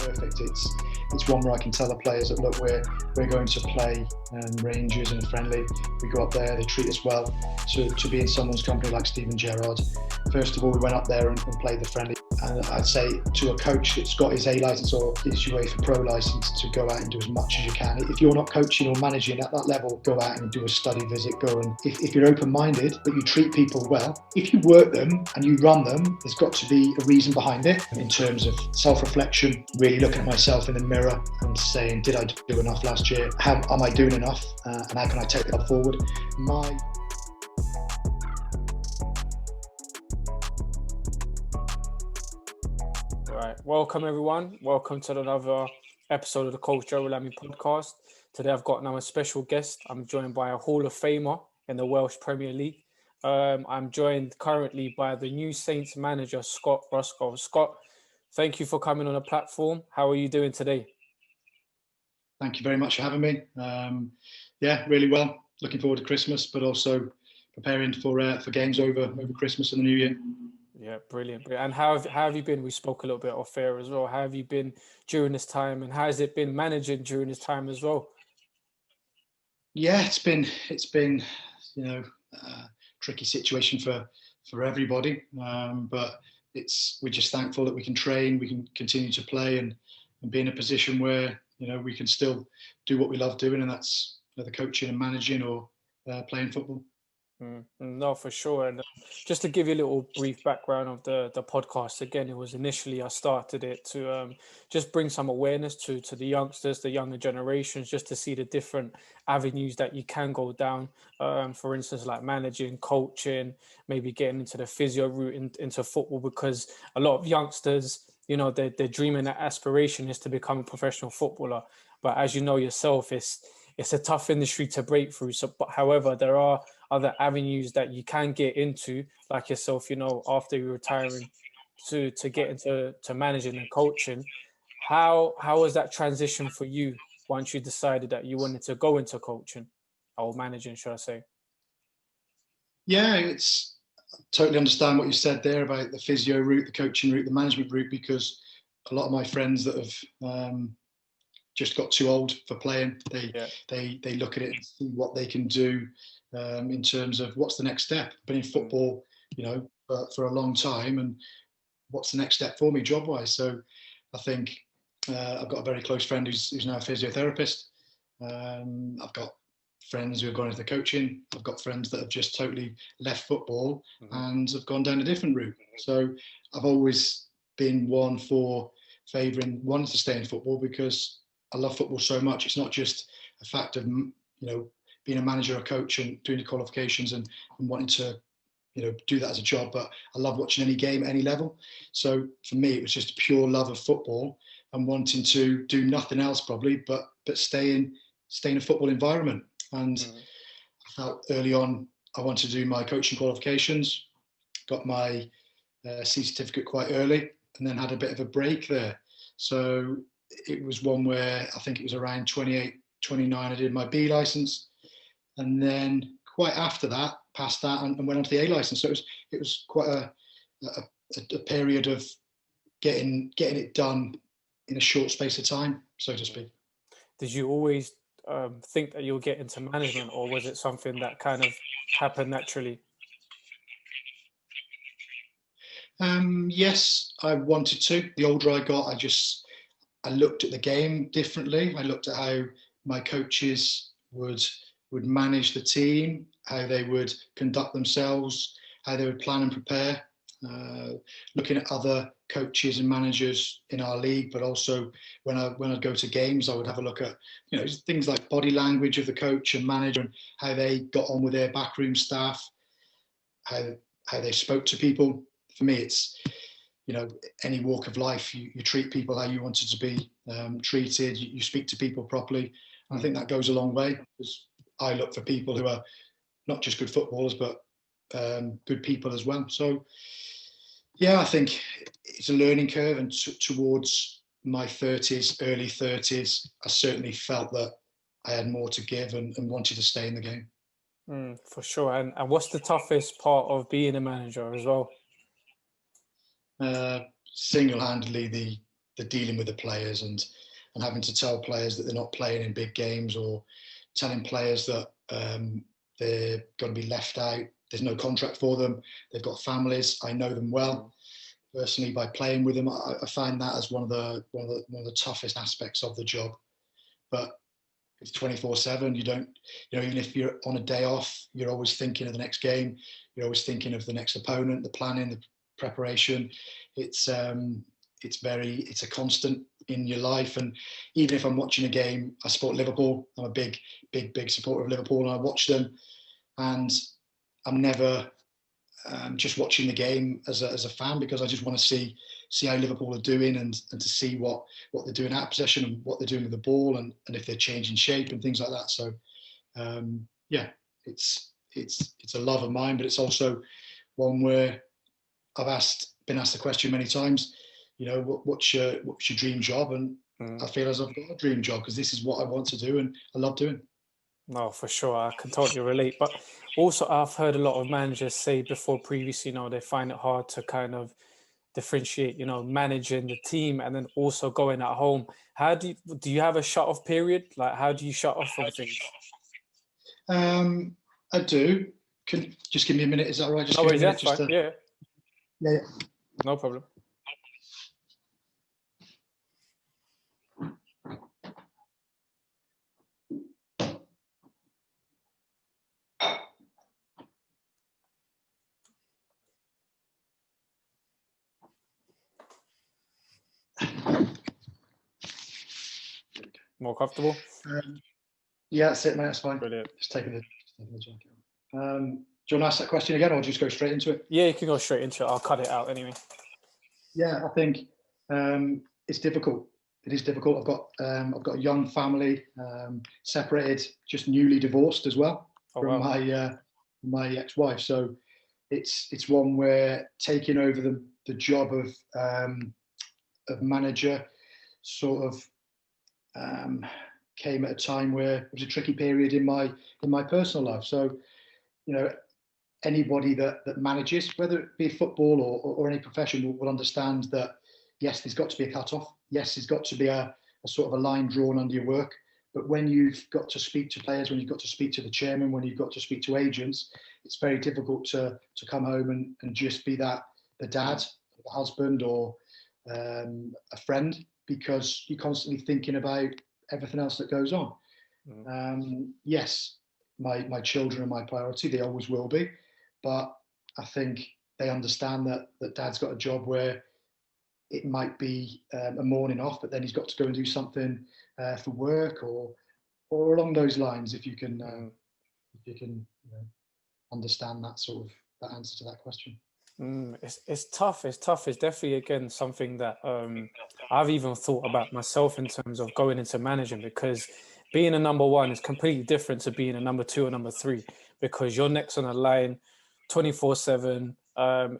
perfect. It's one where I can tell the players that, look, we're going to play Rangers in a friendly. We go up there, they treat us well. To be in someone's company like Steven Gerrard, first of all, we went up there and played the friendly. And I'd say to a coach that's got his A licence or his UEFA Pro licence, to go out and do as much as you can. If you're not coaching or managing at that level, go out and do a study visit. Go and, if you're open-minded, but you treat people well, if you work them and you run them, there's got to be a reason behind it. In terms of self-reflection, really looking at myself in the mirror and saying, did I do enough last year? Am I doing enough? And how can I take that forward? Right, welcome everyone. Welcome to another episode of the Coach Gerald Lami podcast. Today I've got now a special guest. I'm joined by a Hall of Famer in the Welsh Premier League. I'm joined currently by the new Saints manager, Scott Ruscoe. Scott, thank you for coming on the platform. How are you doing today? Thank you very much for having me. Really well. Looking forward to Christmas, but also preparing for games over Christmas and the New Year. Yeah, brilliant. And how have you been? We spoke a little bit off air as well. How have you been during this time, and how has it been managing during this time as well? Yeah, it's been tricky situation for everybody, but we're just thankful that we can train, we can continue to play, and be in a position where we can still do what we love doing, and that's the coaching and managing or playing football. No, for sure. And just to give you a little brief background of the podcast, again, it was initially I started it to just bring some awareness to the youngsters, the younger generations, just to see the different avenues that you can go down. For instance, like managing, coaching, maybe getting into the physio route into football, because a lot of youngsters, their dream and their aspiration is to become a professional footballer. But as you know yourself, it's a tough industry to break through. So, but however, there are other avenues that you can get into, like yourself, after you're retiring, to get into managing and coaching. How was that transition for you once you decided that you wanted to go into coaching or managing, should I say? Yeah, I totally understand what you said there about the physio route, the coaching route, the management route, because a lot of my friends that have just got too old for playing, they look at it and see what they can do in terms of what's the next step. Been in football, for a long time, and what's the next step for me job-wise? So I think I've got a very close friend who's now a physiotherapist. I've got friends who have gone into coaching. I've got friends that have just totally left football and have gone down a different route. So I've always been one for favouring wanting to stay in football, because I love football so much. It's not just a fact of being a manager or coach and doing your qualifications and wanting to do that as a job, but I love watching any game at any level. So for me, it was just a pure love of football and wanting to do nothing else probably, but stay in a football environment. And I felt early on I wanted to do my coaching qualifications, got my C certificate quite early, and then had a bit of a break there. So it was one where I think it was around 28, 29, I did my B licence, and then quite after that, passed that and went on to the A licence. So it was quite a period of getting it done in a short space of time, so to speak. Did you always think that you'll get into management, or was it something that kind of happened naturally? Yes, I wanted to. The older I got, I looked at the game differently. I looked at how my coaches would manage the team, how they would conduct themselves, how they would plan and prepare. Looking at other coaches and managers in our league, but also when I'd go to games, I would have a look at things like body language of the coach and manager, and how they got on with their backroom staff, how they spoke to people. For me, it's any walk of life, you treat people how you wanted to be treated. You speak to people properly. I think that goes a long way, because I look for people who are not just good footballers, but good people as well. So, yeah, I think it's a learning curve, and towards my 30s, early 30s, I certainly felt that I had more to give and wanted to stay in the game. For sure. And what's the toughest part of being a manager as well? Single-handedly the dealing with the players and having to tell players that they're not playing in big games, or telling players that they're going to be left out. There's no contract for them. They've got families. I know them well personally by playing with them. I find that as one of the toughest aspects of the job. But it's 24/7. You don't, even if you're on a day off, you're always thinking of the next game. You're always thinking of the next opponent, the planning, the preparation. It's a constant in your life. And even if I'm watching a game, I support Liverpool. I'm a big supporter of Liverpool, and I watch them. And I'm never just watching the game as a fan, because I just want to see how Liverpool are doing, and to see what they're doing out of possession, and what they're doing with the ball, and if they're changing shape and things like that. So it's a love of mine, but it's also one where I've been asked the question many times, what's your dream job? And I feel as I've got a dream job, because this is what I want to do and I love doing. No, for sure. I can totally relate. But also, I've heard a lot of managers say before previously, they find it hard to kind of differentiate, managing the team and then also going at home. How do you have a shut off period? Like, how do you shut off from things? I do. Can just give me a minute? Is that right? Just no worries, that's fine. Yeah. Yeah. No problem. More comfortable? Yeah, that's it, mate. That's fine. Brilliant. Just taking the jacket off. Do you want to ask that question again, or just go straight into it? Yeah, you can go straight into it. I'll cut it out anyway. Yeah, I think it's difficult. It is difficult. I've got a young family, separated, just newly divorced as well from my ex-wife. So it's one where taking over the job of manager sort of came at a time where it was a tricky period in my personal life. So, anybody that manages, whether it be football or any profession, will understand that, yes, there's got to be a cut-off. Yes, there's got to be a sort of a line drawn under your work. But when you've got to speak to players, when you've got to speak to the chairman, when you've got to speak to agents, it's very difficult to come home and just be the dad, the husband, or a friend, because you're constantly thinking about everything else that goes on. Yes, my children are my priority. They always will be. But I think they understand that dad's got a job where it might be a morning off, but then he's got to go and do something for work or along those lines. If you can understand that answer to that question. It's tough. It's tough. It's definitely, again, something that I've even thought about myself in terms of going into managing, because being a number one is completely different to being a number two or number three, because you're next on the line 24/7.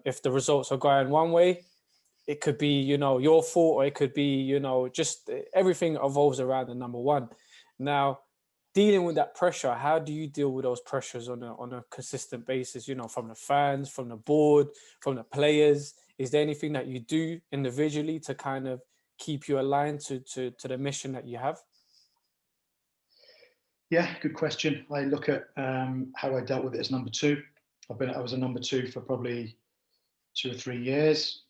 If the results are going one way, it could be, your fault, or it could be, just everything evolves around the number one. Now, dealing with that pressure, how do you deal with those pressures on a consistent basis, from the fans, from the board, from the players? Is there anything that you do individually to kind of keep you aligned to the mission that you have? Yeah, good question. I look at how I dealt with it as number two. I was a number two for probably 2 or 3 years.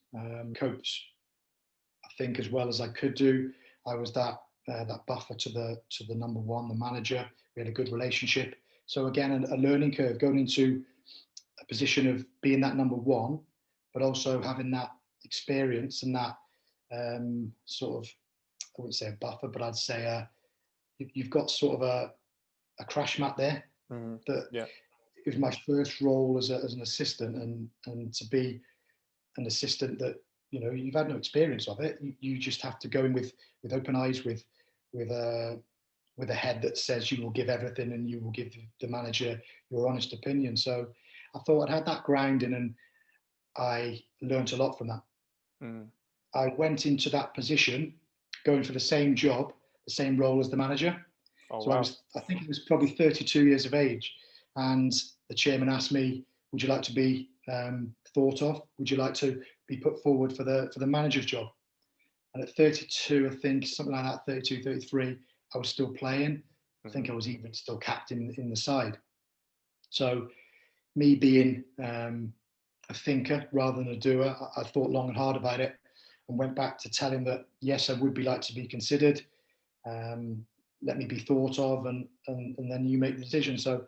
Coach, I think, as well as I could do. I was that buffer to the number one, the manager. We had a good relationship. So again, a learning curve, going into a position of being that number one, but also having that experience and that sort of, I wouldn't say a buffer, but I'd say you've got sort of a crash mat there. It was my first role as an assistant, and to be an assistant that you've had no experience of it. You just have to go in with open eyes, with a head that says you will give everything and you will give the manager your honest opinion. So I thought I'd had that grounding, and I learned a lot from that. I went into that position going for the same job, the same role as the manager. I think it was probably 32 years of age, and the chairman asked me, would you like to be thought of? Would you like to be put forward for the manager's job? And at 32, I think, something like that, 32, 33, I was still playing. I think I was even still captain in the side. So me being a thinker rather than a doer, I thought long and hard about it and went back to tell him that, yes, I would be like to be considered. Let me be thought of, and then you make the decision. So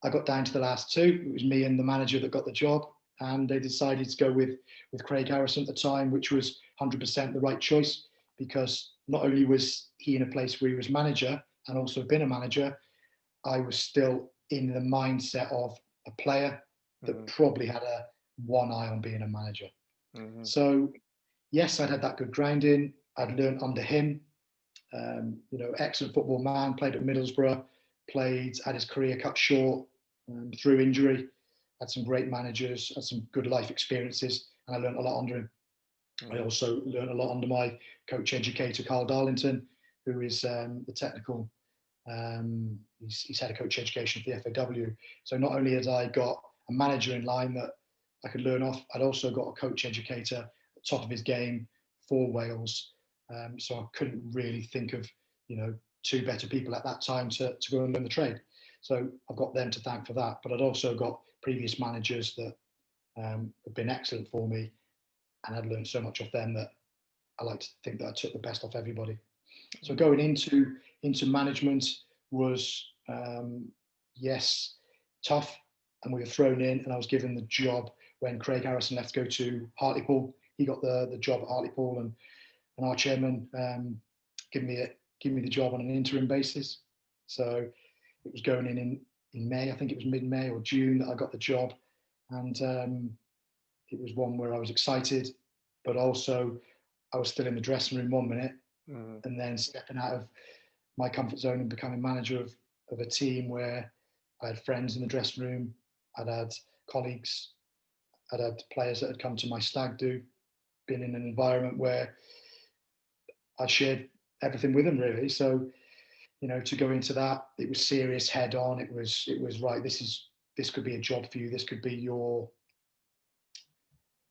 I got down to the last two. It was me and the manager that got the job, and they decided to go with Craig Harrison at the time, which was 100% the right choice, because not only was he in a place where he was manager and also been a manager, I was still in the mindset of a player that probably had one eye on being a manager. So yes, I'd had that good grounding. I'd learned under him. Excellent football man, played at Middlesbrough, had his career cut short through injury, had some great managers, had some good life experiences, and I learned a lot under him. I also learned a lot under my coach educator, Carl Darlington, who is the technical, he's head of coach education for the FAW. So not only had I got a manager in line that I could learn off, I'd also got a coach educator at the top of his game for Wales. So I couldn't really think of, two better people at that time to go and learn the trade. So I've got them to thank for that. But I'd also got previous managers that have been excellent for me, and I'd learned so much off them that I like to think that I took the best off everybody. So going into management was, yes, tough, and we were thrown in, and I was given the job when Craig Harrison left to go to Hartlepool. He got the job at Hartlepool, and our chairman gave me the job on an interim basis. So it was going in May. I think it was mid-May or June that I got the job, and it was one where I was excited, but also I was still in the dressing room 1 minute, and then stepping out of my comfort zone and becoming manager of a team where I had friends in the dressing room, I'd had colleagues, I'd had players that had come to my stag do, been in an environment where I shared everything with them, really. So, to go into that, it was serious, head on. It was right. This could be a job for you. This could be your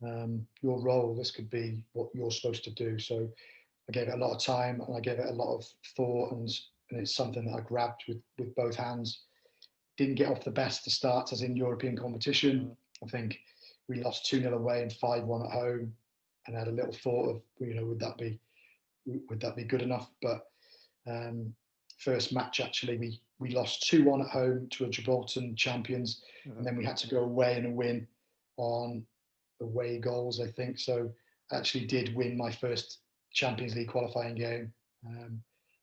role. This could be what you're supposed to do. So I gave it a lot of time, and I gave it a lot of thought, and it's something that I grabbed with both hands. Didn't get off the best of starts as in European competition. I think we lost 2-0 away and 5-1 at home, and I had a little thought of, would that be good enough? But first match, actually, we lost 2-1 at home to a Gibraltar champions, and then we had to go away and win on away goals, I think. So I actually did win my first Champions League qualifying game,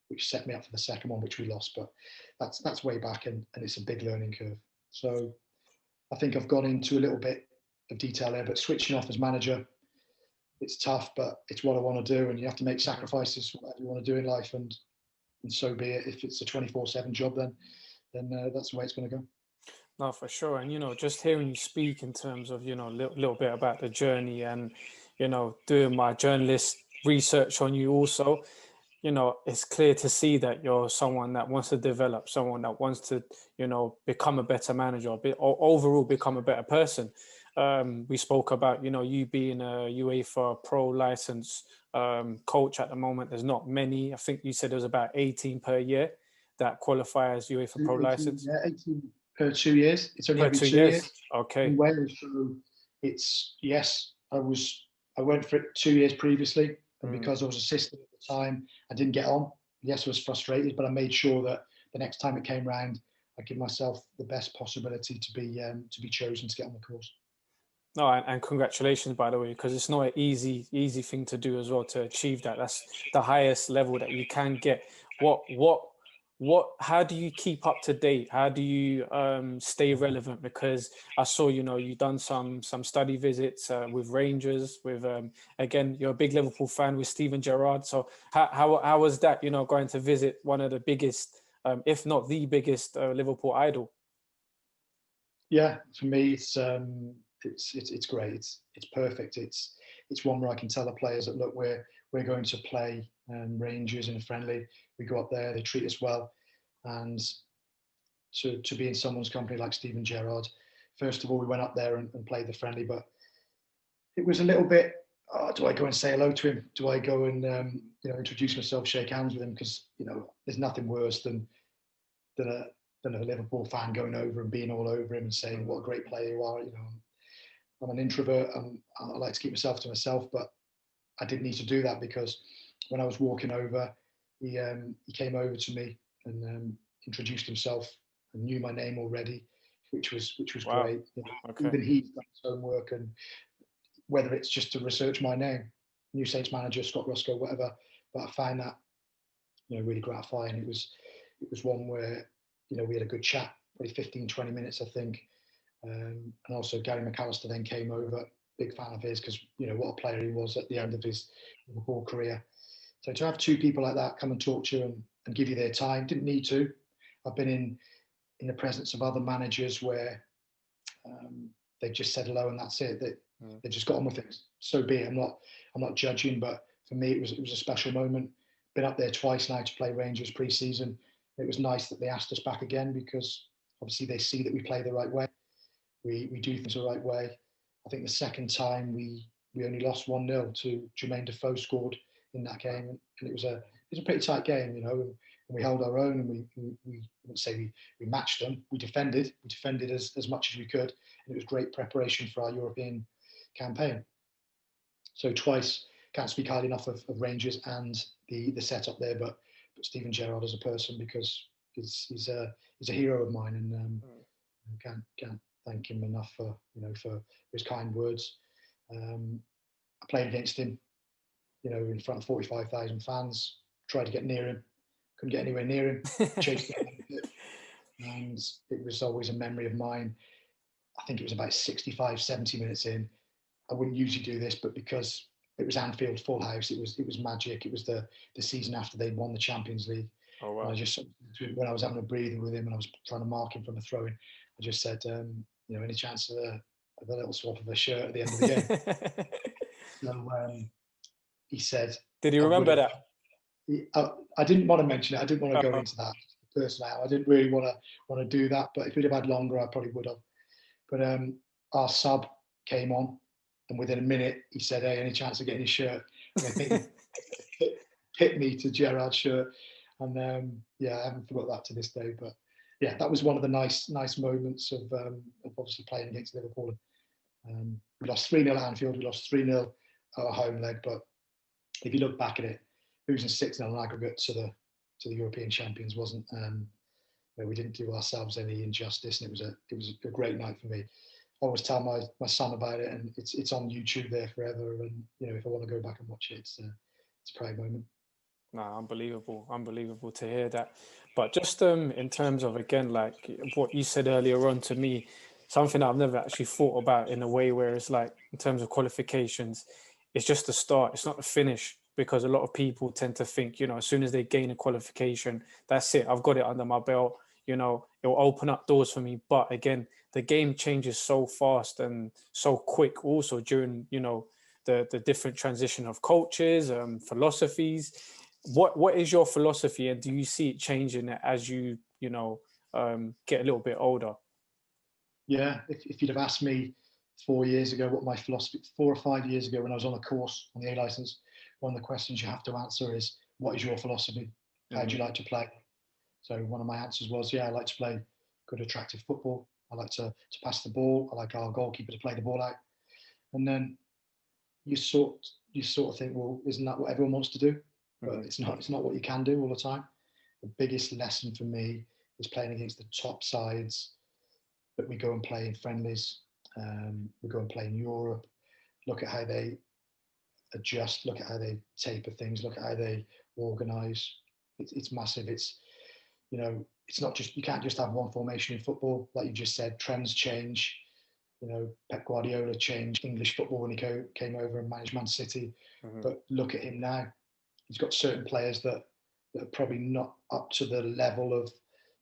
which set me up for the second one, which we lost. But that's way back, and it's a big learning curve. So I think I've gone into a little bit of detail there, but switching off as manager, it's tough, but it's what I want to do, and you have to make sacrifices for whatever you want to do in life, and so be it. If it's a 24/7 job, then that's the way it's going to go. No, for sure. And, just hearing you speak in terms of, little bit about the journey and, doing my journalist research on you also, it's clear to see that you're someone that wants to develop, someone that wants to, become a better manager, or overall become a better person. We spoke about, you being a UEFA Pro license coach at the moment. There's not many. I think you said there was about 18 per year that qualify as UEFA Pro 18, license. Yeah, 18 per 2 years. It's only every 2 years. Okay. In Wales, so I went for it 2 years previously, and because I was assistant at the time, I didn't get on. Yes, I was frustrated, but I made sure that the next time it came round, I give myself the best possibility to be chosen to get on the course. No, and congratulations, by the way, because it's not an easy thing to do as well, to achieve that. That's the highest level that you can get. How do you keep up to date? How do you stay relevant? Because I saw, you've done some study visits with Rangers, with again, you're a big Liverpool fan with Steven Gerrard. So how was that, going to visit one of the biggest, if not the biggest Liverpool idol? Yeah, for me, it's great. It's perfect. It's one where I can tell the players that, look, we're going to play Rangers in a friendly. We go up there, they treat us well, and to be in someone's company like Steven Gerrard. First of all, we went up there and played the friendly, but it was a little bit oh, do I go and say hello to him? Do I go and introduce myself, shake hands with him? Because there's nothing worse than a Liverpool fan going over and being all over him and saying what a great player you are. I'm an introvert. I like to keep myself to myself, but I didn't need to do that because when I was walking over, he came over to me and introduced himself and knew my name already, which was Wow. great. Okay. Even he's done his homework, and whether it's just to research my name, New Saints manager Scott Ruscoe, whatever. But I find that really gratifying. It was one where we had a good chat, probably 15, 20 minutes, I think. And also Gary McAllister then came over, big fan of his because what a player he was at the end of his Liverpool career. So to have two people like that come and talk to you and give you their time, didn't need to. I've been in the presence of other managers where they've just said hello and that's it. They've just got on with things. So be it. I'm not judging, but for me it was a special moment. Been up there twice now to play Rangers pre-season. It was nice that they asked us back again because obviously they see that we play the right way. We do things the right way. I think the second time we only lost 1-0 to Jermaine Defoe scored in that game, and it was a pretty tight game, and we held our own, and we wouldn't say we matched them. We defended as much as we could, and it was great preparation for our European campaign. So twice, can't speak highly enough of Rangers and the setup there, but Stephen Gerrard as a person, because he's a hero of mine, and can't thank him enough for his kind words. I played against him, in front of 45,000 fans. Tried to get near him, couldn't get anywhere near him. Chased him, and it was always a memory of mine. I think it was about 65, 70 minutes in. I wouldn't usually do this, but because it was Anfield, full house, it was magic. It was the season after they'd won the Champions League. Oh wow! And I just, when I was having a breather with him and I was trying to mark him from a throw-in, I just said, any chance of a little swap of a shirt at the end of the game? So he said, "Did he remember that?" I didn't want to mention it. I didn't want to go into that personally. I didn't really want to do that. But if we'd have had longer, I probably would have. But our sub came on, and within a minute, he said, "Hey, any chance of getting his shirt?" And I think he hit me to Gerard's shirt, and I haven't forgot that to this day. But yeah, that was one of the nice moments of obviously playing against Liverpool. We lost 3-0 at Anfield. We lost 3-0 at our home leg. But if you look back at it, losing 6-0 in aggregate to the European champions wasn't. We didn't do ourselves any injustice, and it was a great night for me. I always tell my son about it, and it's on YouTube there forever. And if I want to go back and watch it, it's a proud moment. No, unbelievable to hear that. But just in terms of, again, like what you said earlier on to me, something that I've never actually thought about in a way where it's like, in terms of qualifications, it's just the start, it's not the finish, because a lot of people tend to think, as soon as they gain a qualification, that's it, I've got it under my belt, it'll open up doors for me. But again, the game changes so fast and so quick also during, the different transition of coaches, philosophies. What is your philosophy, and do you see it changing as you get a little bit older? Yeah, if you'd have asked me 4 years ago what my philosophy, 4 or 5 years ago when I was on a course on the A license, one of the questions you have to answer is, what is your philosophy? How do you like to play? So one of my answers was, I like to play good, attractive football. I like to pass the ball. I like our goalkeeper to play the ball out. And then you sort of think, well, isn't that what everyone wants to do? But it's not what you can do all the time. The biggest lesson for me is playing against the top sides that we go and play in friendlies. We go and play in Europe. Look at how they adjust. Look at how they taper things. Look at how they organise. It's massive. It's not just, you can't just have one formation in football. Like you just said, trends change. Pep Guardiola changed English football when he came over and managed Man City. But look at him now. He's got certain players that are probably not up to the level of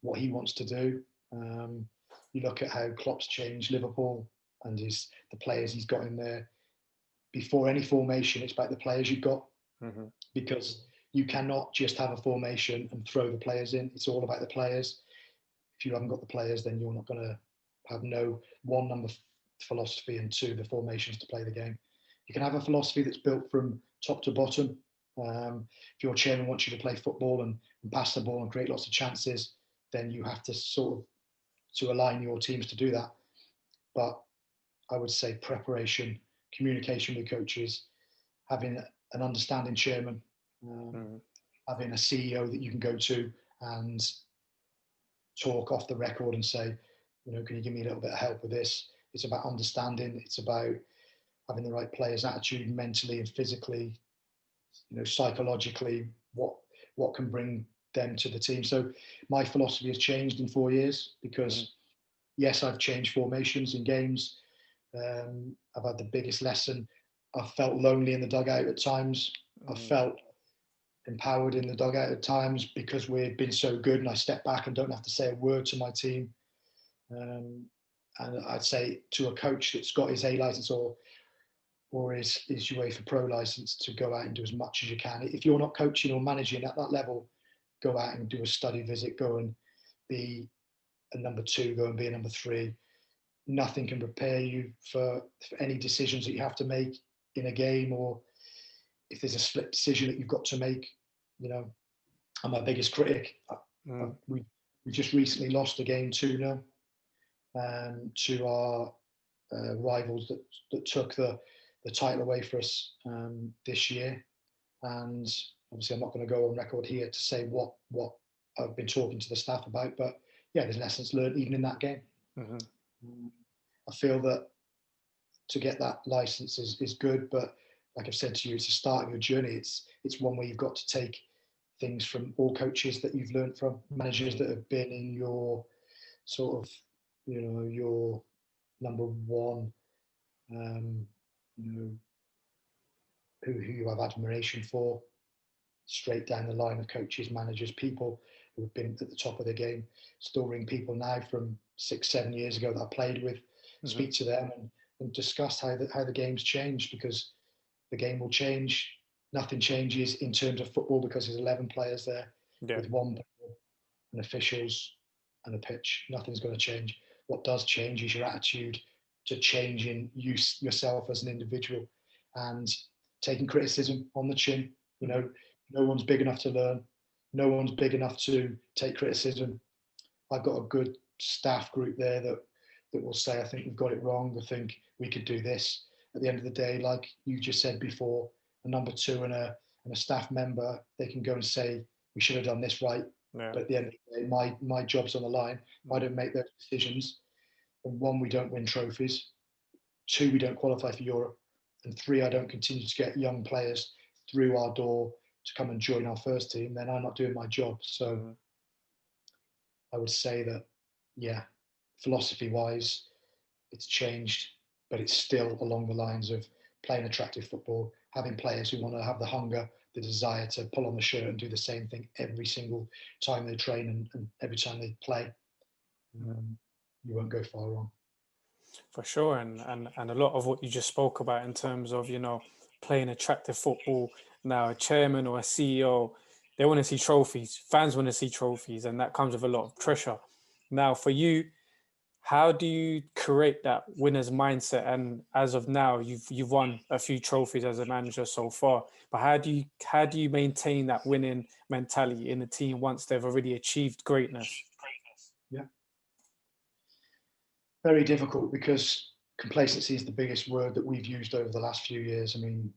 what he wants to do. You look at how Klopp's changed Liverpool and the players he's got in there. Before any formation, it's about the players you've got, because you cannot just have a formation and throw the players in. It's all about the players. If you haven't got the players, then you're not going to have one, number philosophy, and two, the formations to play the game. You can have a philosophy that's built from top to bottom. If your chairman wants you to play football and pass the ball and create lots of chances, then you have to sort of to align your teams to do that. But I would say preparation, communication with coaches, having an understanding chairman, having a CEO that you can go to and talk off the record and say, can you give me a little bit of help with this? It's about understanding. It's about having the right players' attitude, mentally and physically, psychologically, what can bring them to the team. So my philosophy has changed in 4 years because, yes, I've changed formations in games. I've had the biggest lesson. I've felt lonely in the dugout at times. I've felt empowered in the dugout at times because we've been so good, and I step back and don't have to say a word to my team. And I'd say to a coach that's got his A license or his UEFA Pro license, to go out and do as much as you can. If you're not coaching or managing at that level, go out and do a study visit, go and be a number 2, go and be a number 3. Nothing can prepare you for any decisions that you have to make in a game, or if there's a split decision that you've got to make. I'm my biggest critic. We just recently lost a game 2-0 to our rivals that took the title away for us this year. And obviously I'm not going to go on record here to say what I've been talking to the staff about, but yeah, there's lessons learned even in that game. I feel that to get that license is good, but like I've said to you, it's the start of your journey. It's one where you've got to take things from all coaches that you've learned from, managers that have been in your sort of, your number 1, who you have admiration for, straight down the line of coaches, managers, people who have been at the top of the game. Still ring people now from 6-7 years ago that I played with, speak to them and discuss how the game's changed, because the game will change. Nothing changes in terms of football because there's 11 players there with 1 ball and officials and a pitch. Nothing's going to change. What does change is your attitude to changing yourself as an individual and taking criticism on the chin. No one's big enough to learn. No one's big enough to take criticism. I've got a good staff group there that will say, I think we've got it wrong. I think we could do this. At the end of the day, like you just said before, a number 2 and a staff member, they can go and say, we should have done this right. But at the end of the day, my job's on the line. I don't make those decisions. And 1, we don't win trophies. 2, we don't qualify for Europe. And 3, I don't continue to get young players through our door to come and join our first team. Then I'm not doing my job. So I would say that, philosophy-wise, it's changed, but it's still along the lines of playing attractive football, having players who want to have the hunger, the desire to pull on the shirt and do the same thing every single time they train and every time they play. You won't go far wrong. For sure, and a lot of what you just spoke about in terms of playing attractive football. Now, a chairman or a CEO, they want to see trophies. Fans want to see trophies, and that comes with a lot of pressure. Now, for you, how do you create that winner's mindset? And as of now, you've won a few trophies as a manager so far. But how do you maintain that winning mentality in the team once they've already achieved greatness? Yeah, very difficult, because complacency is the biggest word that we've used over the last few years. I mean,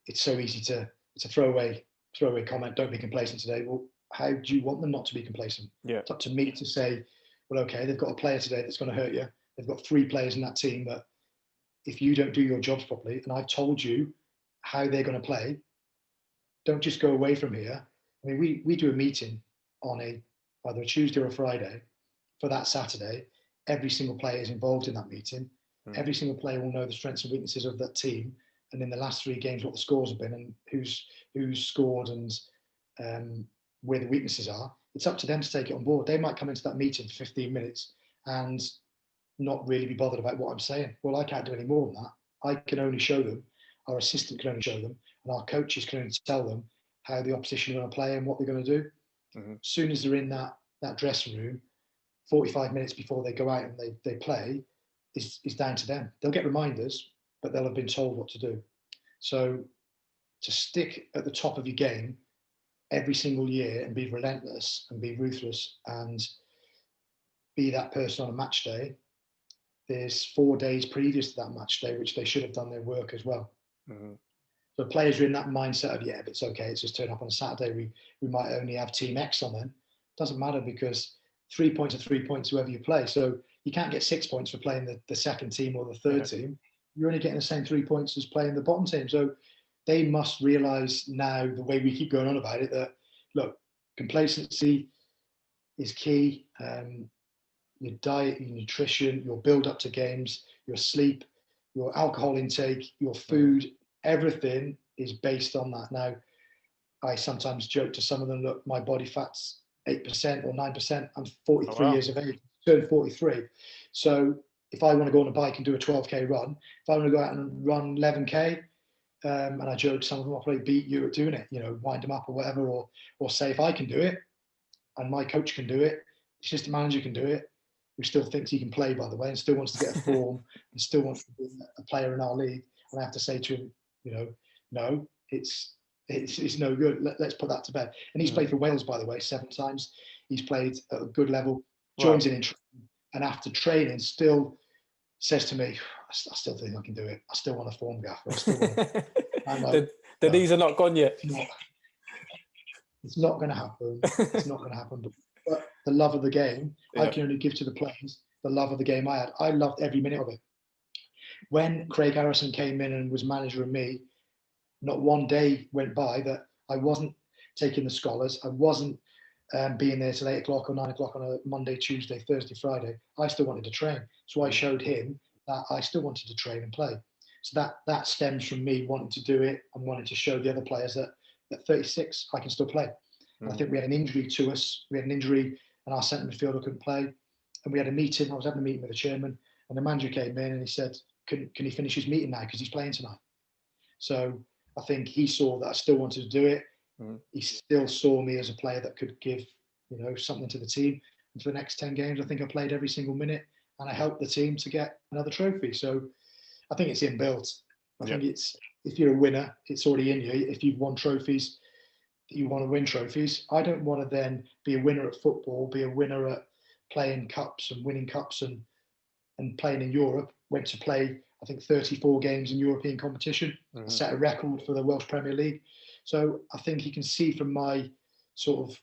it's so easy it's a throwaway comment. Don't be complacent today. Well, how do you want them not to be complacent? It's up to me to say, well, okay, they've got a player today that's going to hurt you. They've got 3 players in that team that if you don't do your jobs properly, and I've told you how they're going to play, don't just go away from here. I mean, we do a meeting on either a Tuesday or a Friday for that Saturday. Every single player is involved in that meeting. Every single player will know the strengths and weaknesses of that team, and in the last 3 games, what the scores have been and who's scored and where the weaknesses are. It's up to them to take it on board. They might come into that meeting for 15 minutes and not really be bothered about what I'm saying. Well, I can't do any more than that. I can only show them, our assistant can only show them, and our coaches can only tell them how the opposition are going to play and what they're going to do. As soon as they're in that dressing room, 45 minutes before they go out and they play, is down to them. They'll get reminders, but they'll have been told what to do. So to stick at the top of your game every single year and be relentless and be ruthless and be that person on a match day, there's 4 days previous to that match day, which they should have done their work as well. Mm-hmm. So players are in that mindset of, yeah, but it's okay, it's just turn up on a Saturday. We might only have Team X on then. Doesn't matter, because 3 points are 3 points whoever you play. So you can't get 6 points for playing the second team or the third team. You're only getting the same 3 points as playing the bottom team. So they must realise now, the way we keep going on about it, that, look, complacency is key. Your diet, your nutrition, your build up to games, your sleep, your alcohol intake, your food, everything is based on that. Now, I sometimes joke to some of them, look, my body fat's 8% or 9%. I'm 43 years of age, turned 43. So if I want to go on a bike and do a 12K run, if I want to go out and run 11K, and I joke, some of them will probably beat you at doing it, wind them up or whatever, or say if I can do it and my coach can do it, assistant manager can do it, who still thinks he can play, by the way, and still wants to get a form and still wants to be a player in our league, and I have to say to him, no, it's no good. Let's put that to bed. And he's played for Wales, by the way, 7 times. He's played at a good level, joins in training, and after training still says to me, I still think I can do it. I still want a form gaffer. I still want to. I'm like, the knees are not gone yet. It's not going to happen. It's not going to happen. But the love of the game, I can only give to the players the love of the game I had. I loved every minute of it. When Craig Harrison came in and was manager of me, not one day went by that I wasn't taking the scholars. I wasn't being there till 8 o'clock or 9 o'clock on a Monday, Tuesday, Thursday, Friday. I still wanted to train. So I showed him that I still wanted to train and play. So that stems from me wanting to do it and wanting to show the other players that at 36, I can still play. I think we had an injury to us. We had an injury and our centre midfielder couldn't play. And we had a meeting. I was having a meeting with the chairman, and the manager came in and he said, can he finish his meeting now because he's playing tonight? So I think he saw that I still wanted to do it. He still saw me as a player that could give, something to the team. And for the next 10 games, I think I played every single minute and I helped the team to get another trophy. So I think it's inbuilt. I think it's, if you're a winner, it's already in you. If you've won trophies, you want to win trophies. I don't want to then be a winner at football, be a winner at playing cups and winning cups and playing in Europe. Went to play, I think, 34 games in European competition, set a record for the Welsh Premier League. So I think you can see from my sort of,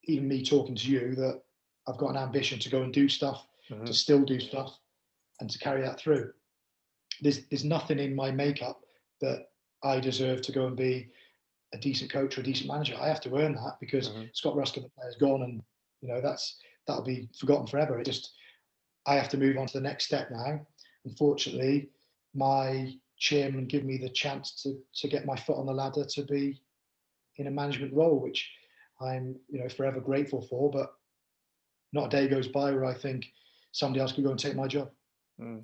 even me talking to you, that I've got an ambition to go and do stuff, to still do stuff, and to carry that through. There's nothing in my makeup that I deserve to go and be a decent coach or a decent manager. I have to earn that, because Scott Ruscoe, the player's gone, and that'll be forgotten forever. I have to move on to the next step now. Unfortunately, my chairman gave me the chance to get my foot on the ladder to be in a management role, which I'm forever grateful for. But not a day goes by where I think somebody else could go and take my job.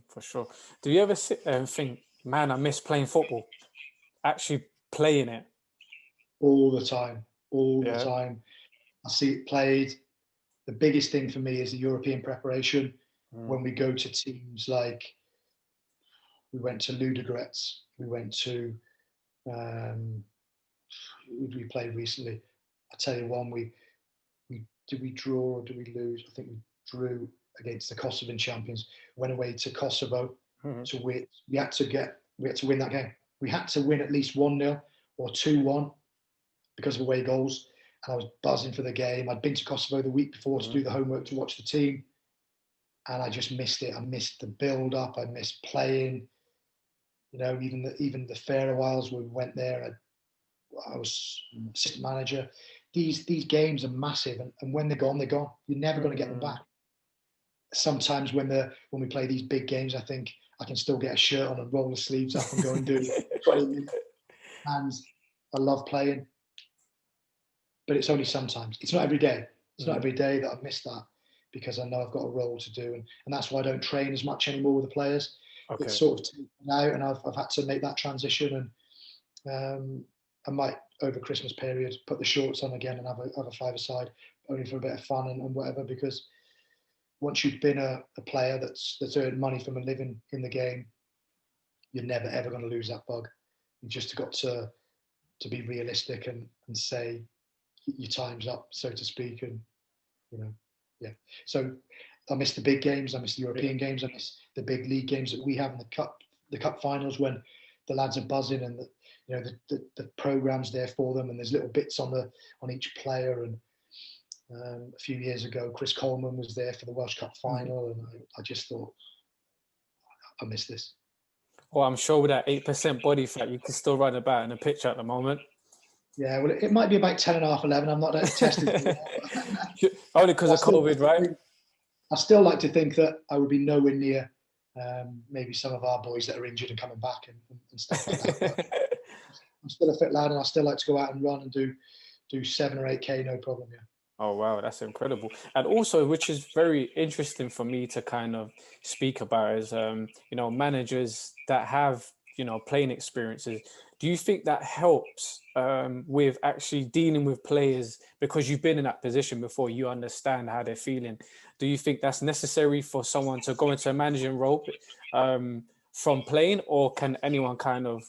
For sure. Do you ever sit there and think, man, I miss playing football, actually playing it? All the time. The time. I see it played. The biggest thing for me is the European preparation. When we go to teams like, we went to Ludogorets, we went to, who did we play recently? I tell you one, did we draw or did we lose? I think we drew against the Kosovan champions. Went away to Kosovo to win. We had to win that game. We had to win at least 1-0 or 2-1 because of away goals. And I was buzzing for the game. I'd been to Kosovo the week before to do the homework to watch the team. And I just missed it. I missed the build-up. I missed playing. Even the Faroe Isles, when we went there, I was assistant manager. These games are massive, and when they're gone, they're gone. You're never going to get them back. Sometimes when we play these big games, I think I can still get a shirt on and roll the sleeves up and go and do 20 minutes. And I love playing, but it's only sometimes. It's not every day. It's not every day that I miss that, because I know I've got a role to do, and that's why I don't train as much anymore with the players. It's sort of taken out, and I've had to make that transition, and I might, over Christmas period, put the shorts on again and have a five-a-side, only for a bit of fun and whatever, because once you've been a player that's earned money from a living in the game, you're never ever going to lose that bug. You just got to be realistic and say your time's up, so to speak, and yeah. So I miss the big games, I miss the European games, I miss the big league games that we have in the cup finals when the lads are buzzing and the program's there for them, and there's little bits on each player. And a few years ago, Chris Coleman was there for the Welsh Cup final, and I just thought, I miss this. Well, I'm sure with that 8% body fat, you can still run about in a pitch at the moment. Yeah, well, it might be about 10.5, 11. I'm not tested. Only because of COVID, right? I still like to think that I would be nowhere near maybe some of our boys that are injured and coming back and stuff like that. But I'm still a fit lad, and I still like to go out and run and do 7 or 8K, no problem. Yeah. Oh, wow, that's incredible. And also, which is very interesting for me to kind of speak about is, managers that have, playing experiences. Do you think that helps with actually dealing with players because you've been in that position before, you understand how they're feeling? Do you think that's necessary for someone to go into a managing role from playing, or can anyone kind of,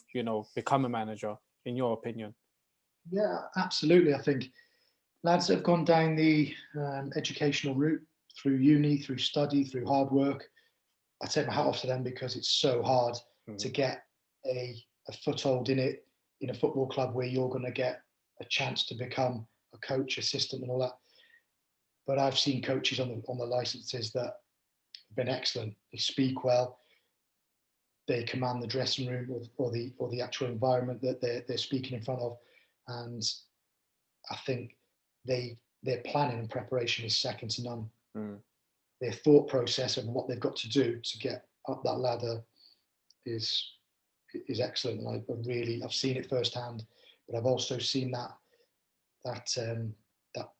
become a manager, in your opinion? Yeah, absolutely. I think lads that have gone down the educational route through uni, through study, through hard work, I take my hat off to them, because it's so hard to get a foothold in it, in a football club where you're going to get a chance to become a coach, assistant and all that. But I've seen coaches on the licenses that have been excellent. They speak well. They command the dressing room or the actual environment that they're speaking in front of. And I think their planning and preparation is second to none. Their thought process of what they've got to do to get up that ladder is excellent. And I've seen it firsthand, but I've also seen that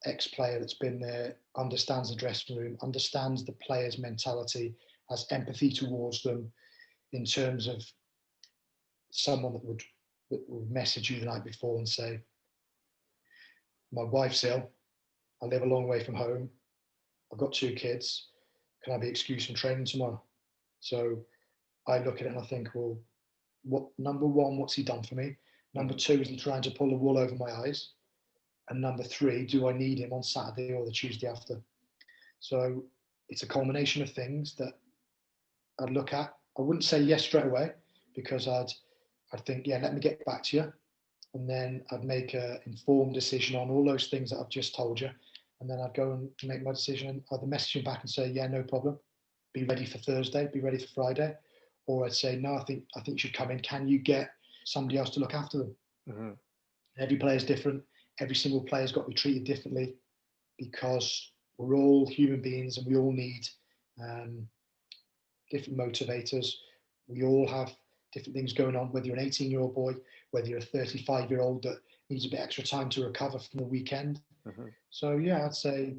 ex-player that's been there, understands the dressing room, understands the player's mentality, has empathy towards them, in terms of someone that would message you the night before and say, my wife's ill, I live a long way from home, I've got 2 kids, can I be excused from training tomorrow? So I look at it and I think, well, number one, what's he done for me? Number 2, is he trying to pull the wool over my eyes? And number 3, do I need him on Saturday or the Tuesday after? So it's a culmination of things that I'd look at. I wouldn't say yes straight away, because I'd think, yeah, let me get back to you. And then I'd make an informed decision on all those things that I've just told you. And then I'd go and make my decision and either message him back and say, yeah, no problem. Be ready for Thursday, be ready for Friday. Or I'd say, no, I think you should come in. Can you get somebody else to look after them? Every player's different. Every single player's got to be treated differently, because we're all human beings and we all need different motivators. We all have different things going on, whether you're an 18-year-old boy, whether you're a 35-year-old that needs a bit extra time to recover from the weekend. So yeah, I'd say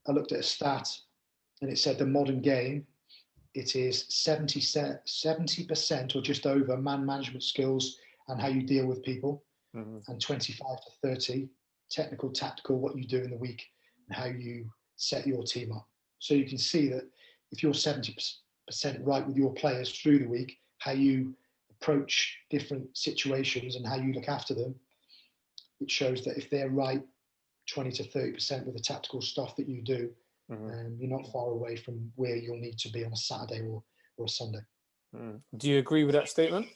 I looked at a stat and it said the modern game, it is 70% or just over man management skills and how you deal with people, and 25 to 30 technical, tactical, what you do in the week and how you set your team up. So you can see that if you're 70% right with your players through the week, how you approach different situations and how you look after them, it shows that if they're right 20 to 30% with the tactical stuff that you do, you're not far away from where you'll need to be on a Saturday or a Sunday. Do you agree with that statement?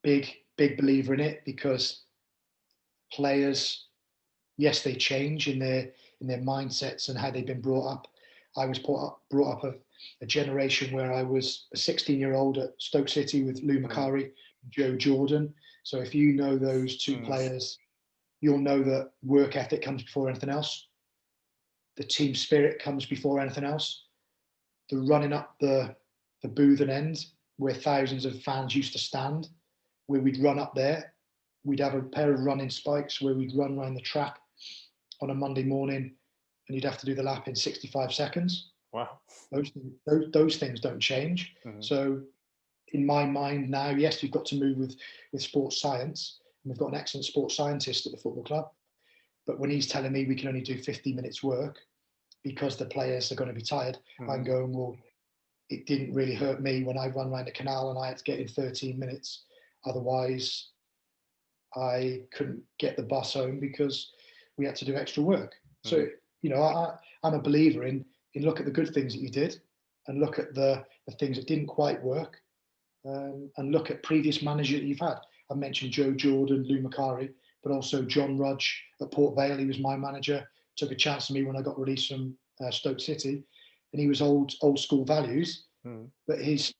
Big believer in it, because players, yes, they change in their mindsets and how they've been brought up. I was brought up of a generation where I was a 16-year-old at Stoke City with Lou Macari, Joe Jordan. So if you know those 2 players, you'll know that work ethic comes before anything else. The team spirit comes before anything else. The running up the Bootham end, where thousands of fans used to stand, where we'd run up there. We'd have a pair of running spikes where we'd run around the track on a Monday morning, and you'd have to do the lap in 65 seconds. Wow. Those things don't change. So in my mind now, yes, you've got to move with sports science, and we've got an excellent sports scientist at the football club. But when he's telling me we can only do 50 minutes work because the players are going to be tired, I'm going, well, it didn't really hurt me when I run around the canal and I had to get in 13 minutes. Otherwise, I couldn't get the bus home because we had to do extra work. So, you know, I'm a believer in look at the good things that you did and look at the things that didn't quite work, and look at previous managers that you've had. I mentioned Joe Jordan, Lou Macari, but also John Rudge at Port Vale. He was my manager, took a chance on me when I got released from Stoke City, and he was old school values, but his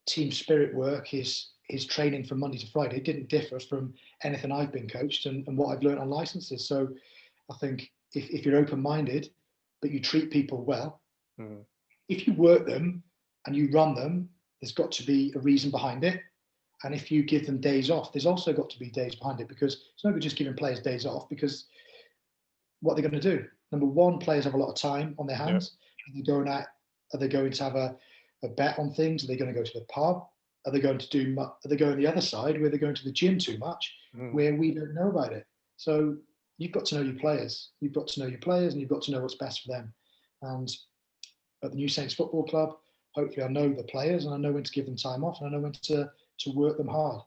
team spirit work, his training from Monday to Friday didn't differ from anything I've been coached and what I've learned on licenses. So I think if you're open-minded, but you treat people well, if you work them and you run them, there's got to be a reason behind it. And if you give them days off, there's also got to be days behind it, because it's no good just giving players days off, because what they're going to do. Number one, players have a lot of time on their hands. Yep. Are they going to have a bet on things? Are they going to go to the pub? Are they going the other side where they're going to the gym too much, where we don't know about it? So you've got to know your players. You've got to know your players, and you've got to know what's best for them. And at the New Saints Football Club, hopefully I know the players and I know when to give them time off and I know when to work them hard.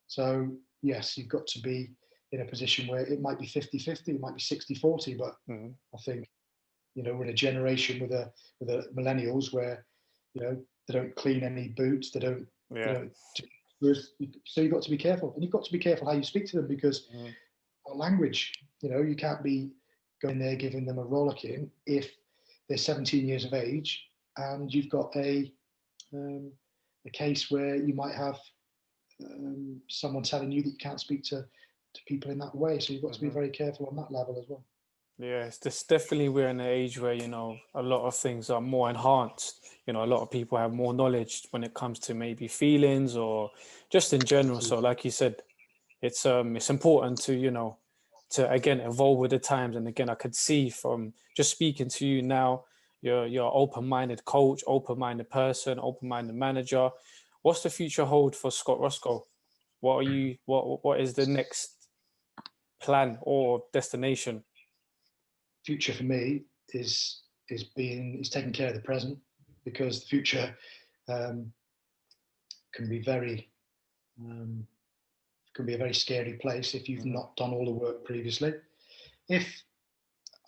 So yes, you've got to be in a position where it might be 50-50, it might be 60-40, but I think, you know, we're in a generation with the millennials where, you know, they don't clean any boots, they don't, so you've got to be careful, and you've got to be careful how you speak to them, because our language, you know, you can't be going there giving them a rollicking if they're 17 years of age and you've got a case where you might have someone telling you that you can't speak to people in that way. So you've got to be very careful on that level as well. Yeah, it's just definitely, we're in an age where, you know, a lot of things are more enhanced. You know, a lot of people have more knowledge when it comes to maybe feelings or just in general. So like you said, it's important to, you know, to again evolve with the times. And again, I could see from just speaking to you now, you're an open-minded coach, open-minded person, open-minded manager. What's the future hold for Scott Ruscoe? What is the next plan or destination? Future for me is taking care of the present, because the future can be a very scary place if you've not done all the work previously.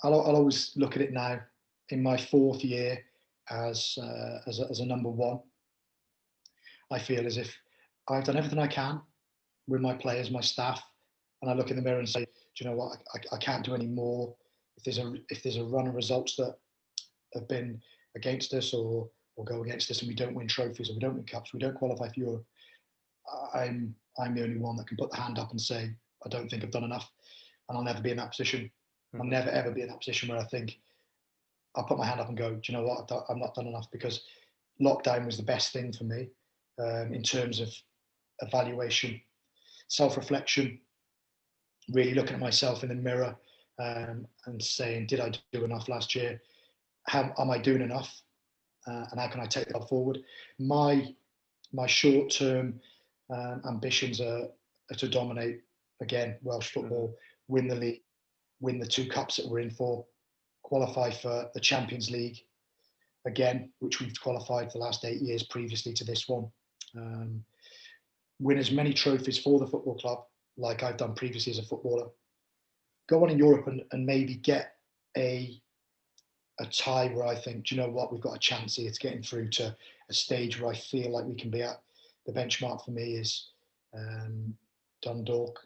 I'll always look at it now in my 4th year as a number one. I feel as if I've done everything I can with my players, my staff, and I look in the mirror and say, do you know what? I can't do any more. If there's a run of results that have been against us or go against us, and we don't win trophies, or we don't win cups, we don't qualify for Europe, I'm the only one that can put the hand up and say, I don't think I've done enough, and I'll never be in that position. I'll never ever be in that position where I think I'll put my hand up and go, do you know what? I'm not done enough, because lockdown was the best thing for me in terms of evaluation, self-reflection, really looking at myself in the mirror and saying, did I do enough last year? Am I doing enough? And how can I take that forward? My short-term ambitions are to dominate again Welsh football, win the league, win the 2 cups that we're in for, qualify for the Champions League again, which we've qualified for the last 8 years previously to this one. Win as many trophies for the football club like I've done previously as a footballer. Go on in Europe and maybe get a tie where I think, do you know what, we've got a chance here to getting through to a stage where I feel like we can be at. The benchmark for me is Dundalk.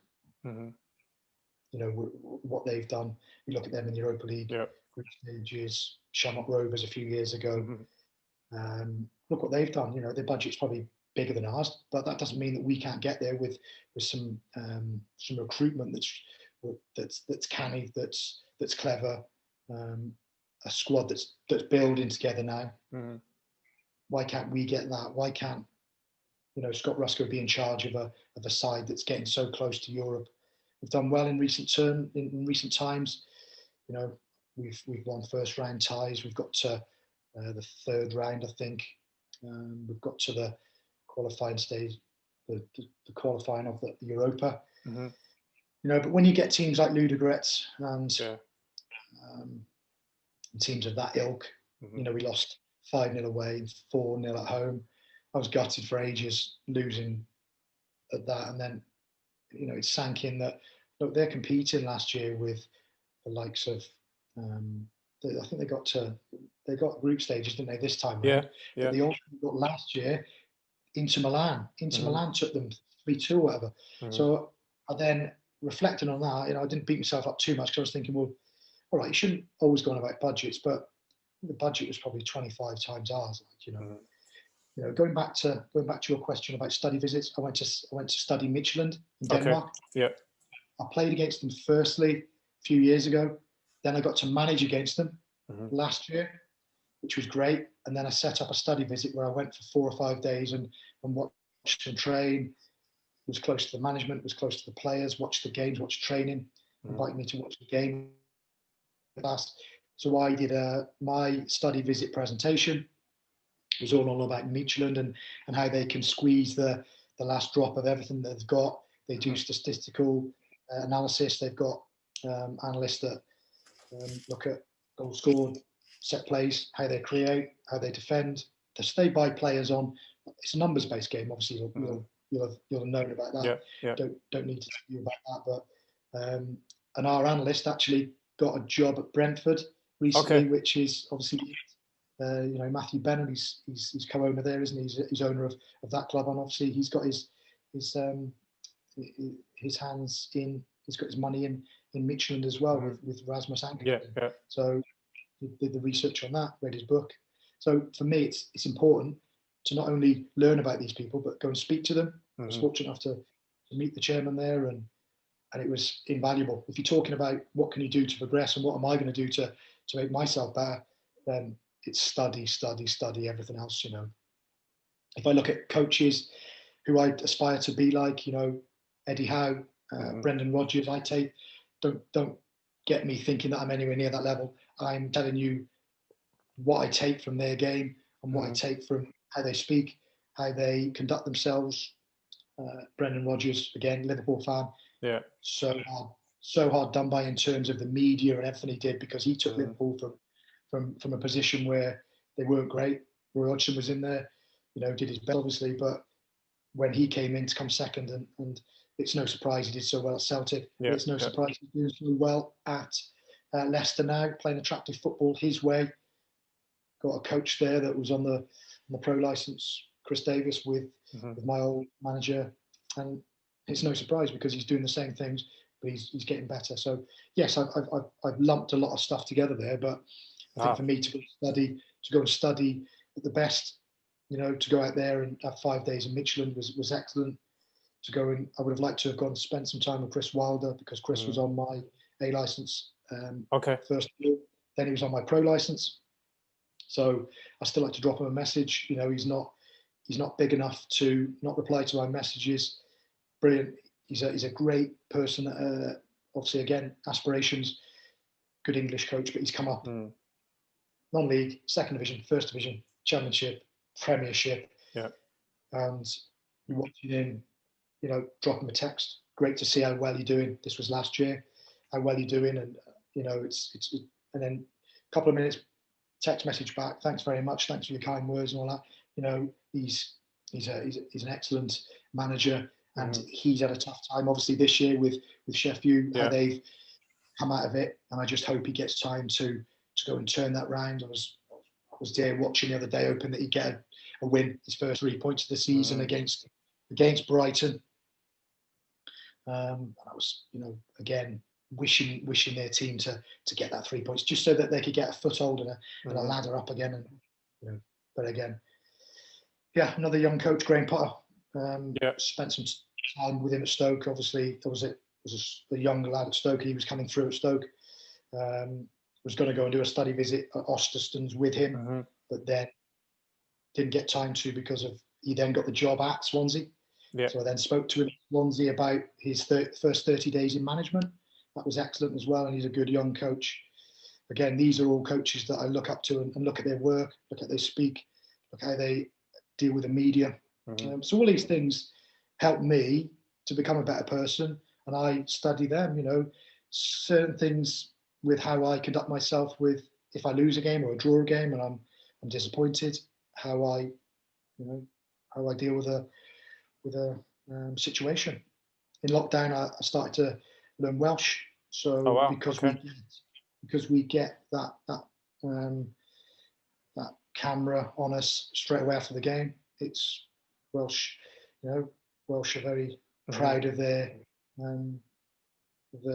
You know, what they've done. You look at them in the Europa League group stages, Shamrock Rovers a few years ago. Look what they've done. You know, their budget's probably bigger than ours, but that doesn't mean that we can't get there with some recruitment that's canny, that's clever, a squad that's building together now. Why can't we get that? Why can't, you know, Scott Ruscoe be in charge of a side that's getting so close to Europe? We've done well in recent times. You know, we've won first round ties. We've got to the 3rd round, I think. We've got to the qualifying stage, the qualifying of the Europa. You know, but when you get teams like Ludogorets and teams of that ilk. Mm-hmm. We lost 5-0 away, 4-0 at home. I was gutted for ages losing at that, and then it sank in that look, they're competing last year with the likes of. I think they got group stages, didn't they, this time Yeah, around? yeah. But they also got last year Inter Milan. Inter Milan took them 3-2 or whatever. So I then reflected on that. I didn't beat myself up too much because I was thinking, well, all right, you shouldn't always go on about budgets, but the budget was probably 25 times ours. Going back to your question about study visits, I went to study Midtjylland in Denmark. Okay. Yeah. I played against them firstly a few years ago. Then I got to manage against them last year, which was great. And then I set up a study visit where I went for 4 or 5 days and watched them train, was close to the management, was close to the players, watched the games, watched training, invited me to watch the game. So I did my study visit presentation. It was all about Midtjylland and how they can squeeze the last drop of everything that they've got. They do statistical analysis. They've got analysts that look at goals scored, set plays, how they create, how they defend. They buy players on. It's a numbers-based game. Obviously, you'll have known about that. Yeah. Don't need to tell you about that. But and our analyst actually got a job at Brentford recently, which is obviously Matthew Bennett. He's co-owner there, isn't he? He's owner of that club, and obviously he's got his hands in. He's got his money in Midtjylland as well with Rasmus Anker. Yeah. So did the research on that, read his book. So for me, it's important to not only learn about these people, but go and speak to them. I was fortunate enough to meet the chairman there, and it was invaluable. If you're talking about what can you do to progress and what am I going to do to make myself better, then it's study everything else. If I look at coaches who I aspire to be like, Eddie Howe, Brendan Rodgers, don't get me thinking that I'm anywhere near that level. I'm telling you what I take from their game and what I take from how they speak, how they conduct themselves. Brendan Rodgers, again, Liverpool fan. Yeah. So hard done by in terms of the media and everything he did, because he took Liverpool from a position where they weren't great. Roy Hodgson was in there, did his best obviously, but when he came in to come second, and it's no surprise he did so well at Celtic. Yeah. It's no surprise he's doing so well at Leicester now, playing attractive football his way. Got a coach there that was on the pro license, Chris Davis, with my old manager, and it's no surprise because he's doing the same things, but he's getting better. So yes, I've lumped a lot of stuff together there, but I think for me to go and study at the best, to go out there and have 5 days in Midtjylland was excellent. To go and I would have liked to have gone and spent some time with Chris Wilder, because Chris was on my A license first year. Then he was on my pro license. So I still like to drop him a message. He's not big enough to not reply to my messages. Brilliant. He's a great person. Obviously, again, aspirations. Good English coach, but he's come up non-league, second division, first division, championship, premiership. Yeah. And you're watching him, drop him a text. Great to see how well you're doing. This was last year. How well you're doing, and it's and then a couple of minutes, text message back. Thanks very much. Thanks for your kind words and all that. He's an excellent manager, and he's had a tough time obviously this year with Sheffield, how they've come out of it, and I just hope he gets time to go and turn that round. I was there watching the other day, hoping that he'd get a win, his first 3 points of the season against Brighton. And I was, again, wishing their team to get that 3 points, just so that they could get a foothold and a ladder up again. And but again, another young coach, Graham Potter. Spent some time with him at Stoke. Obviously, there was a young lad at Stoke. He was coming through at Stoke. Was going to go and do a study visit at Osterstons with him, but then didn't get time to, because he then got the job at Swansea. So I then spoke to him at Swansea about his first 30 days in management. That was excellent as well, and he's a good young coach. Again, these are all coaches that I look up to and look at their work, look at how they speak, look how they deal with the media. So all these things help me to become a better person, and I study them. Certain things with how I conduct myself with if I lose a game or I draw a game and I'm disappointed, how I deal with a situation. In lockdown, I started to learn Welsh. So Oh, wow. because we get that camera on us straight away after the game. It's Welsh. Welsh are very proud of their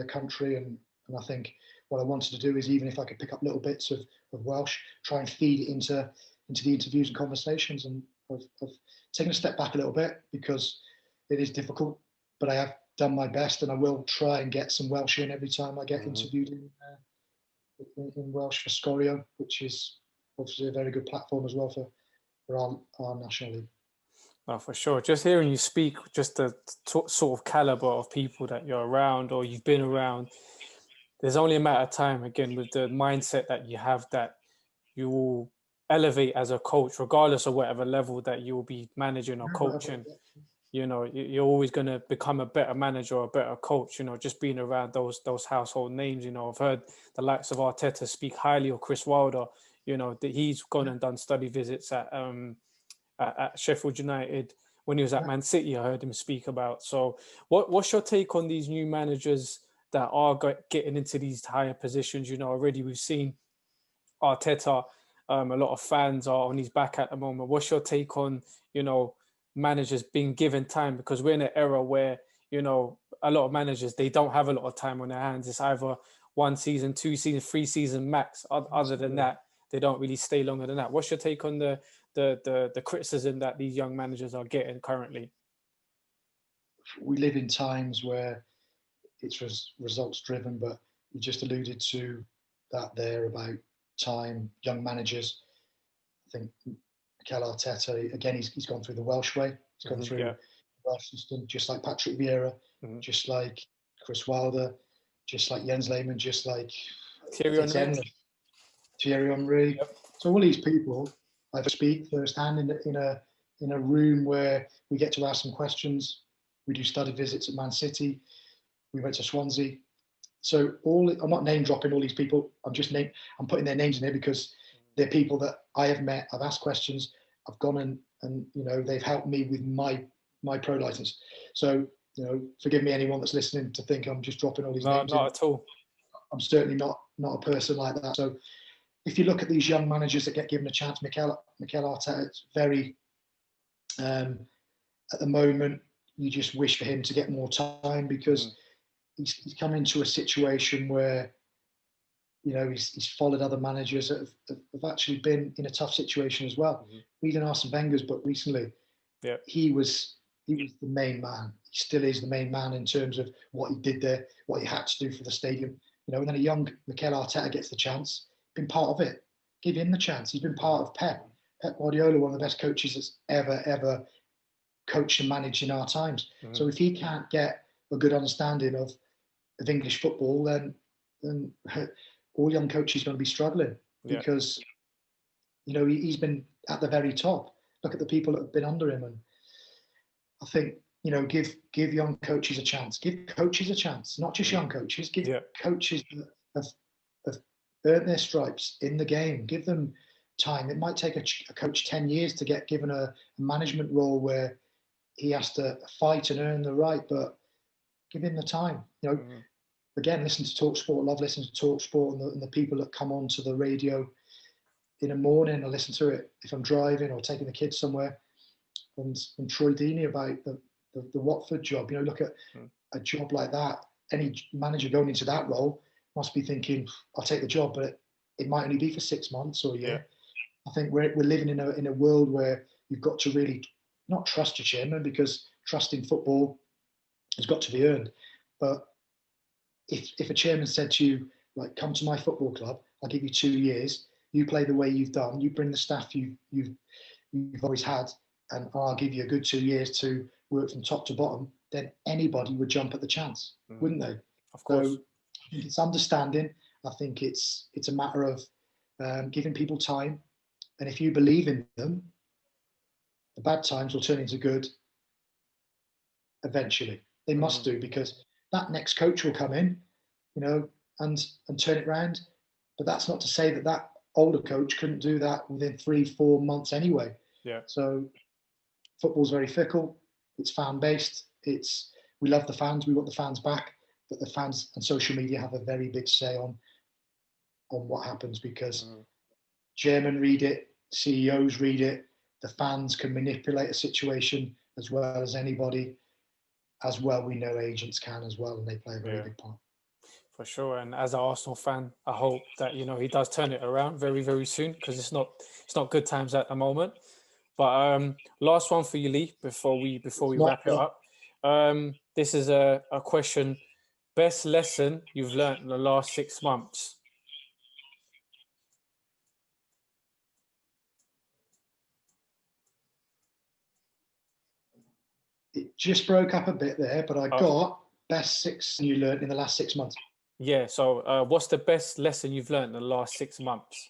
country, and I think what I wanted to do is, even if I could pick up little bits of Welsh, try and feed it into the interviews and conversations. And I've taken a step back a little bit because it is difficult, but I have done my best, and I will try and get some Welsh in every time I get interviewed in Welsh for Scorio, which is obviously a very good platform as well for our National League. Oh, for sure. Just hearing you speak, just the sort of caliber of people that you're around or you've been around, there's only a matter of time, again, with the mindset that you have, that you will elevate as a coach, regardless of whatever level that you will be managing or coaching. You're always going to become a better manager or a better coach, just being around those household names. I've heard the likes of Arteta speak highly of Chris Wilder, that he's gone and done study visits at Sheffield United. When he was at Man City, I heard him speak about. So what's your take on these new managers that are getting into these higher positions? Already we've seen Arteta, a lot of fans are on his back at the moment. What's your take on, managers being given time? Because we're in an era where, a lot of managers, they don't have a lot of time on their hands. It's either 1 season, 2 seasons, 3 seasons max. Other than that, they don't really stay longer than that. What's your take on the criticism that these young managers are getting currently? We live in times where it's results driven, but you just alluded to that there about time, young managers. I think Mikel Arteta, again, he's gone through the Welsh way. He's gone through the Welsh system, just like Patrick Vieira, just like Chris Wilder, just like Jens Lehmann, just like Thierry Henry. Yep. So all these people, I speak firsthand in a room where we get to ask some questions. We do study visits at Man City. We went to Swansea. So I'm not name dropping all these people. I'm putting their names in there because they're people that I have met. I've asked questions. I've gone and they've helped me with my pro license. So forgive me, anyone that's listening, to think I'm just dropping all these names. No, not at all. I'm certainly not a person like that. So if you look at these young managers that get given a chance, Mikel Arteta, it's very at the moment, you just wish for him to get more time, because he's come into a situation where he's followed other managers that have actually been in a tough situation as well. Reading Arsene Wenger's book recently, he was the main man. He still is the main man in terms of what he did there, what he had to do for the stadium. And then a young Mikel Arteta gets the chance, been part of it. Give him the chance. He's been part of Pep Guardiola, one of the best coaches that's ever coached and managed in our times. So if he can't get a good understanding of English football, then all young coaches are going to be struggling, because he's been at the very top. Look at the people that have been under him, and I think give young coaches a chance. Give coaches a chance, not just young coaches. Give coaches that have earned their stripes in the game. Give them time. It might take a coach 10 years to get given a management role where he has to fight and earn the right, but give him the time. Again, listen to TalkSport. Love listening to TalkSport and the people that come onto the radio in the morning. I listen to it if I'm driving or taking the kids somewhere. And Troy Deeney about the Watford job. Look at a job like that. Any manager going into that role must be thinking, I'll take the job, but it might only be for 6 months or a year. I think we're living in a world where you've got to really not trust your chairman, because trust in football has got to be earned. But if a chairman said to you, like, come to my football club, I'll give you 2 years, you play the way you've done, you bring the staff you've always had, and I'll give you a good 2 years to work from top to bottom, then anybody would jump at the chance, wouldn't they? Of course. So it's understanding. I think it's a matter of giving people time, and if you believe in them, the bad times will turn into good eventually. They must do, because that next coach will come in, and turn it round. But that's not to say that that older coach couldn't do that within 3-4 months anyway. Yeah. So football's very fickle. It's fan-based. We love the fans. We want the fans back. But the fans and social media have a very big say on what happens, because chairmen read it, CEOs read it, the fans can manipulate a situation as well as anybody. As well, we know agents can as well, and they play a very big part. For sure. And as an Arsenal fan, I hope that he does turn it around very, very soon, because it's not good times at the moment. But last one for you, Lee, before we wrap it up. This is a question: best lesson you've learned in the last 6 months? It just broke up a bit there, but I got best 6 you learned in the last 6 months. Yeah. So, what's the best lesson you've learned in the last 6 months?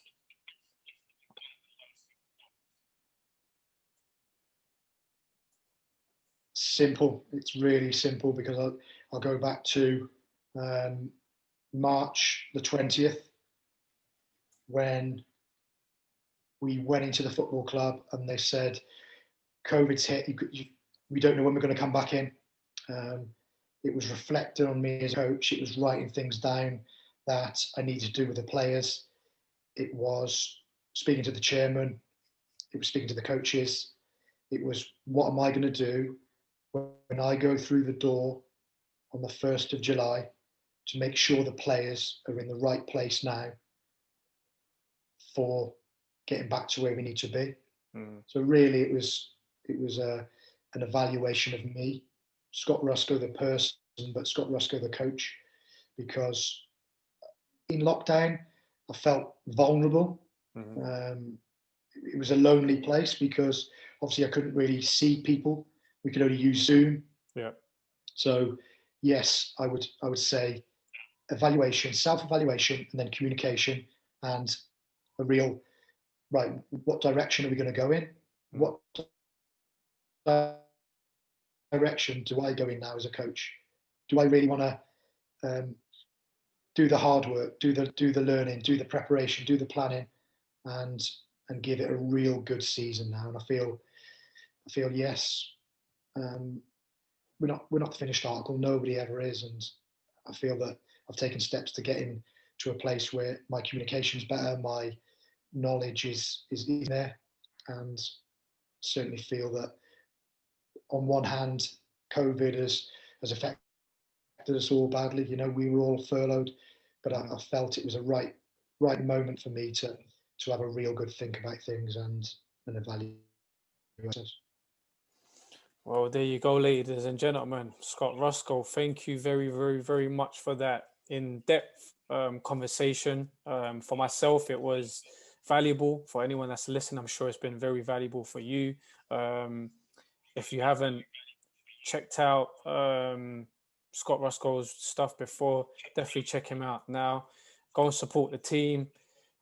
Simple. It's really simple, because I'll go back to March the 20th, when we went into the football club and they said, COVID's hit, we don't know when we're going to come back in. It was reflected on me as a coach. It was writing things down that I needed to do with the players. It was speaking to the chairman. It was speaking to the coaches. It was, what am I going to do when I go through the door on the 1st of July to make sure the players are in the right place now for getting back to where we need to be. So really it was an evaluation of me, Scott Ruscoe the person, but Scott Ruscoe the coach, because in lockdown I felt vulnerable. It was a lonely place, because obviously I couldn't really see people. We could only use Zoom. Yeah. So yes, I would say evaluation, self-evaluation, and then communication, and a real, right, what direction are we going to go in? What direction do I go in now as a coach? Do I really want to do the hard work, do the learning, do the preparation, do the planning, and give it a real good season now? And I feel yes, we're not the finished article. Nobody ever is, and I feel that I've taken steps to get in to a place where my communication is better, my knowledge is there, and certainly feel that on one hand, COVID has affected us all badly. We were all furloughed, but I felt it was a right moment for me to have a real good think about things and evaluate. Well, there you go, ladies and gentlemen. Scott Ruscoe, thank you very, very, very much for that in-depth conversation. For myself, it was valuable. For anyone that's listening, I'm sure it's been very valuable for you. If you haven't checked out Scott Ruscoe's stuff before, definitely check him out now. Go and support the team.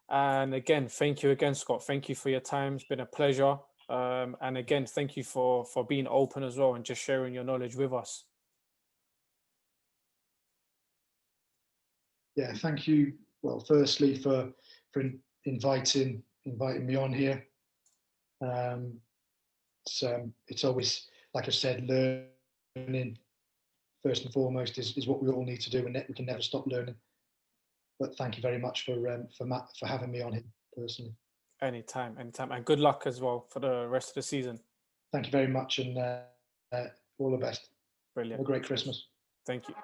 And again, thank you again, Scott. Thank you for your time. It's been a pleasure. And again, thank you for being open as well and just sharing your knowledge with us. Yeah, thank you. Well, firstly for inviting me on here. It's always, like I said, learning first and foremost is what we all need to do, and we can never stop learning. But thank you very much for Matt for having me on here personally. Anytime, and good luck as well for the rest of the season. Thank you very much, and all the best. Brilliant. Have a great Christmas. Thank you.